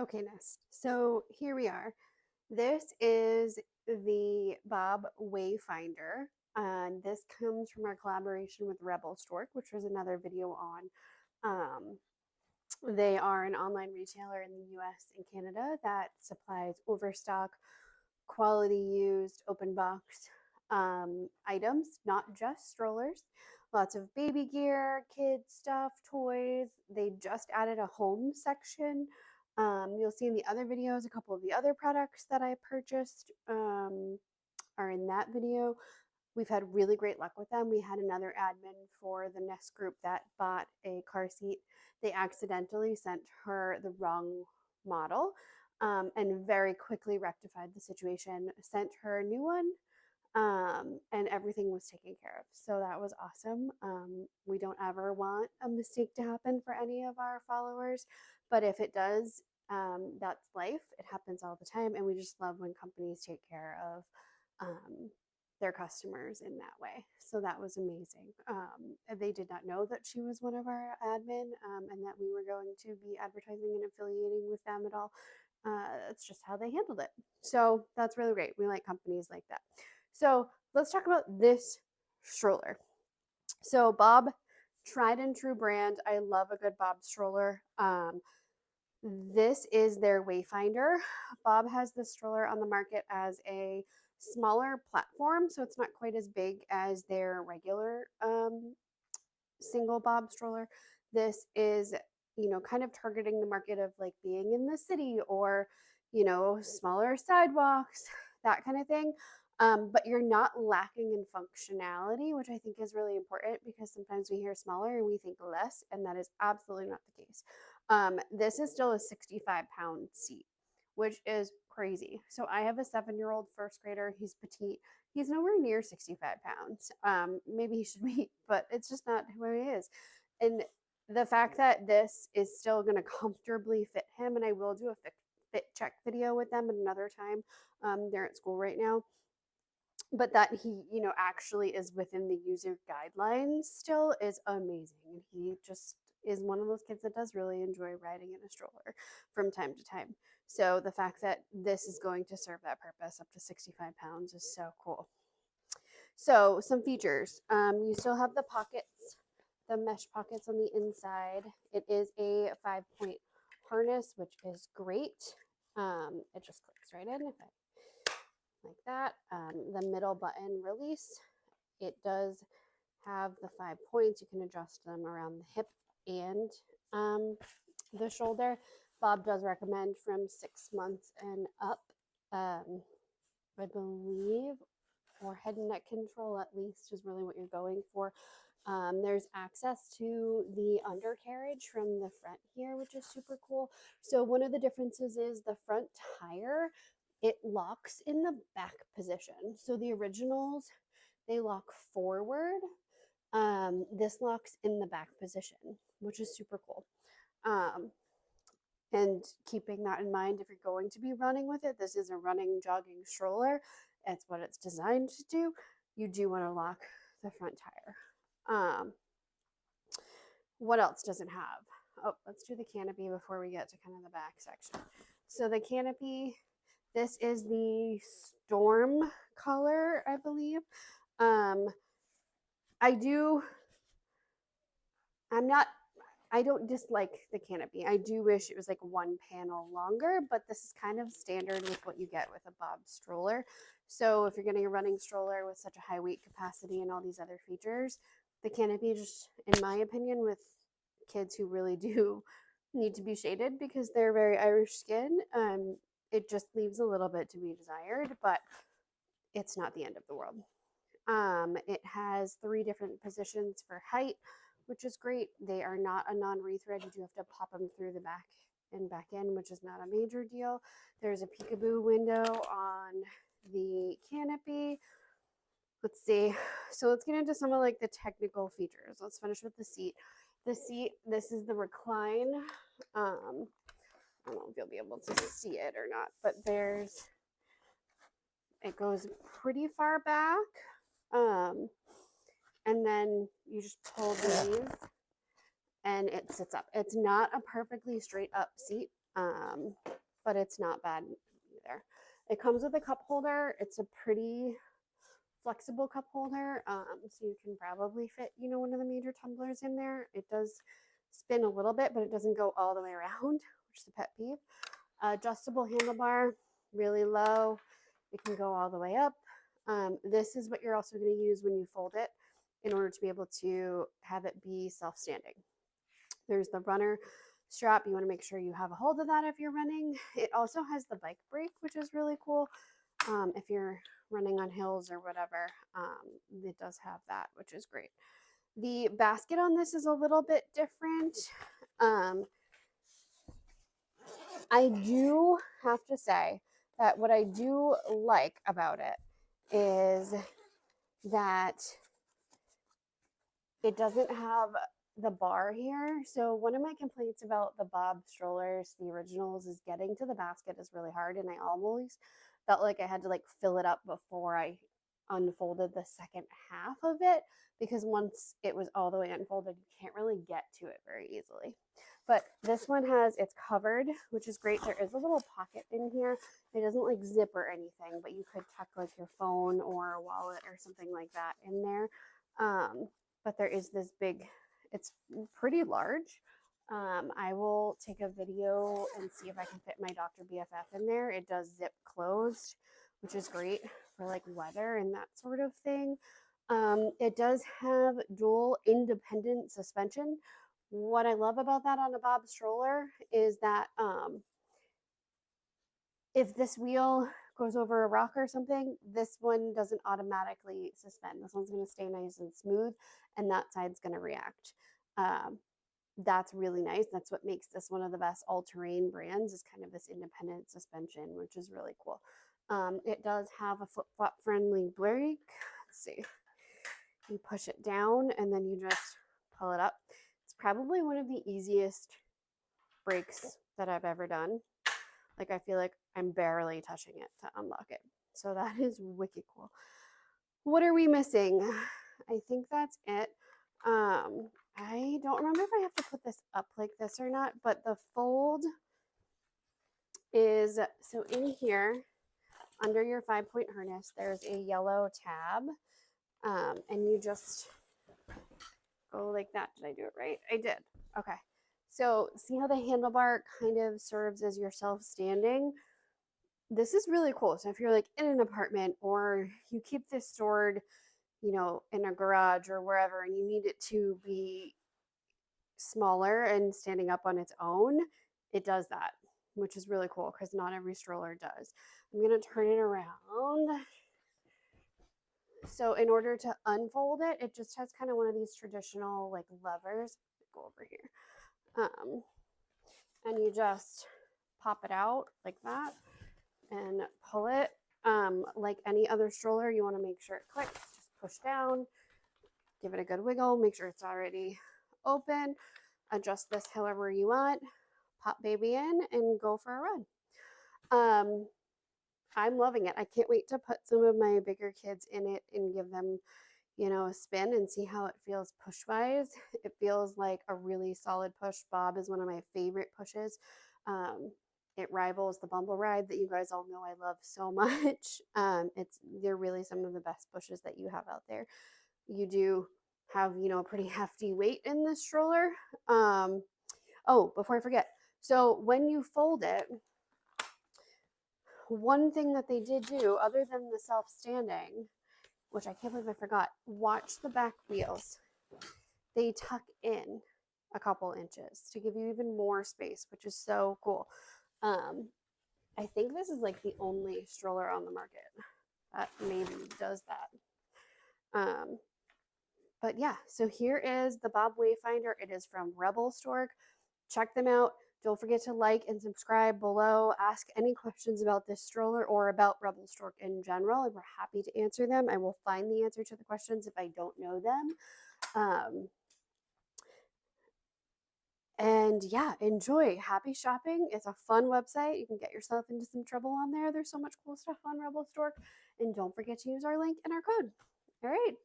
Okay, Nest. So here we are. This is the Bob Wayfinder, and this comes from our collaboration with Rebelstork, which was another video on. They are an online retailer in the US and Canada that supplies overstock, quality used, open box items, not just strollers. Lots of baby gear, kids stuff, toys. They just added a home section. You'll see in the other videos a couple of the other products that I purchased are in that video. We've had really great luck with them. We had another admin for the Nest group that bought a car seat. They accidentally sent her the wrong model and very quickly rectified the situation, sent her a new one, and everything was taken care of. So that was awesome. We don't ever want a mistake to happen for any of our followers, but if it does, that's life. It happens all the time, and we just love when companies take care of their customers in that way. So that was amazing. They did not know that she was one of our admin and that we were going to be advertising and affiliating with them at all. That's just how they handled it. So that's really great. We like companies like that. So let's talk about this stroller. So Bob, tried and true brand. I love a good Bob stroller. This is their Wayfinder. Bob has this stroller on the market as a smaller platform, so it's not quite as big as their regular single Bob stroller. This is, kind of targeting the market of like being in the city or, smaller sidewalks, that kind of thing. But you're not lacking in functionality, which I think is really important because sometimes we hear smaller and we think less, and that is absolutely not the case. This is still a 65-pound seat, which is crazy. So I have a 7-year-old first grader. He's petite. He's nowhere near 65 pounds. Maybe he should be, but it's just not who he is. And the fact that this is still going to comfortably fit him, and I will do a fit check video with them at another time. They're at school right now, but that he, actually is within the user guidelines still is amazing. He just is one of those kids that does really enjoy riding in a stroller from time to time. So the fact that this is going to serve that purpose up to 65 pounds is so cool. So some features. You still have the pockets, the mesh pockets on the inside. It is a 5-point harness, which is great. It just clicks right in if I like that. The middle button release. It does have the 5 points. You can adjust them around the hip and the shoulder. Bob does recommend from 6 months and up, I believe, or head and neck control at least is really what you're going for. There's access to the undercarriage from the front here, which is super cool. So one of the differences is the front tire, it locks in the back position. So the originals, they lock forward. This locks in the back position, which is super cool. And keeping that in mind, if you're going to be running with it, this is a running, jogging stroller. It's what it's designed to do. You do want to lock the front tire. What else does it have? Oh, let's do the canopy before we get to kind of the back section. So the canopy, this is the storm color, I believe. I do, I'm not, I don't dislike the canopy. I do wish it was like one panel longer, but this is kind of standard with what you get with a Bob stroller. So if you're getting a running stroller with such a high weight capacity and all these other features, the canopy just, in my opinion, with kids who really do need to be shaded because they're very Irish skin, it just leaves a little bit to be desired, but it's not the end of the world. It has 3 different positions for height, which is great. They are not a non-rethread. You do have to pop them through the back and back in, which is not a major deal. There's a peekaboo window on the canopy. Let's see. So let's get into some of like the technical features. Let's finish with the seat. The seat, this is the recline. I don't know if you'll be able to see it or not, but it goes pretty far back. And then you just pull these and it sits up. It's not a perfectly straight up seat. but it's not bad either. It comes with a cup holder. It's a pretty flexible cup holder, so you can probably fit, one of the major tumblers in there. It does spin a little bit, but it doesn't go all the way around, which is a pet peeve. Adjustable handlebar, really low. It can go all the way up. This is what you're also going to use when you fold it in order to be able to have it be self-standing. There's the runner strap. You want to make sure you have a hold of that if you're running. It also has the bike brake, which is really cool. If you're running on hills or whatever, it does have that, which is great. The basket on this is a little bit different. I do have to say that what I do like about it is that it doesn't have the bar here. So one of my complaints about the Bob strollers, the originals, is getting to the basket is really hard, and I always felt like I had to like fill it up before I unfolded the second half of it, because once it was all the way unfolded, you can't really get to it very easily. But this one it's covered, which is great. There is a little pocket in here. It doesn't like zip or anything, but you could tuck like your phone or a wallet or something like that in there. But there is this big, it's pretty large. I will take a video and see if I can fit my Dr. BFF in there. It does zip closed, which is great for like weather and that sort of thing. It does have dual independent suspension. What I love about that on a Bob stroller is that if this wheel goes over a rock or something, this one doesn't automatically suspend. This one's going to stay nice and smooth, and that side's going to react. That's really nice. That's what makes this one of the best all-terrain brands, is kind of this independent suspension, which is really cool. It does have a flip-flop friendly brake. Let's see. You push it down and then you just pull it up. It's probably one of the easiest brakes that I've ever done. Like, I feel like I'm barely touching it to unlock it. So that is wicked cool. What are we missing? I think that's it. I don't remember if I have to put this up like this or not, but the fold is, so in here, under your 5-point harness, there's a yellow tab, and you just go like that. Did I do it right? I did. Okay. So see how the handlebar kind of serves as your self-standing? This is really cool. So if you're like in an apartment, or you keep this stored, in a garage or wherever, and you need it to be smaller and standing up on its own, it does that, which is really cool because not every stroller does. I'm going to turn it around. So in order to unfold it, it just has kind of one of these traditional like levers. Go over here. And you just pop it out like that and pull it. Like any other stroller, you want to make sure it clicks. Just push down, give it a good wiggle, make sure it's already open, adjust this however you want, pop baby in and go for a run. I'm loving it. I can't wait to put some of my bigger kids in it and give them, a spin and see how it feels push-wise. It feels like a really solid push. Bob is one of my favorite pushes. It rivals the Bumble Ride that you guys all know I love so much. They're really some of the best pushes that you have out there. You do have, a pretty hefty weight in this stroller. Oh, before I forget. So when you fold it, one thing that they did do, other than the self-standing, which I can't believe I forgot, watch the back wheels. They tuck in a couple inches to give you even more space, which is so cool. I think this is like the only stroller on the market that maybe does that. But yeah, so here is the Bob Wayfinder. It is from Rebelstork. Check them out. Don't forget to like and subscribe below. Ask any questions about this stroller or about Rebelstork in general, and we're happy to answer them. I will find the answer to the questions if I don't know them. And yeah, enjoy. Happy shopping. It's a fun website. You can get yourself into some trouble on there. There's so much cool stuff on Rebelstork. And don't forget to use our link and our code. All right.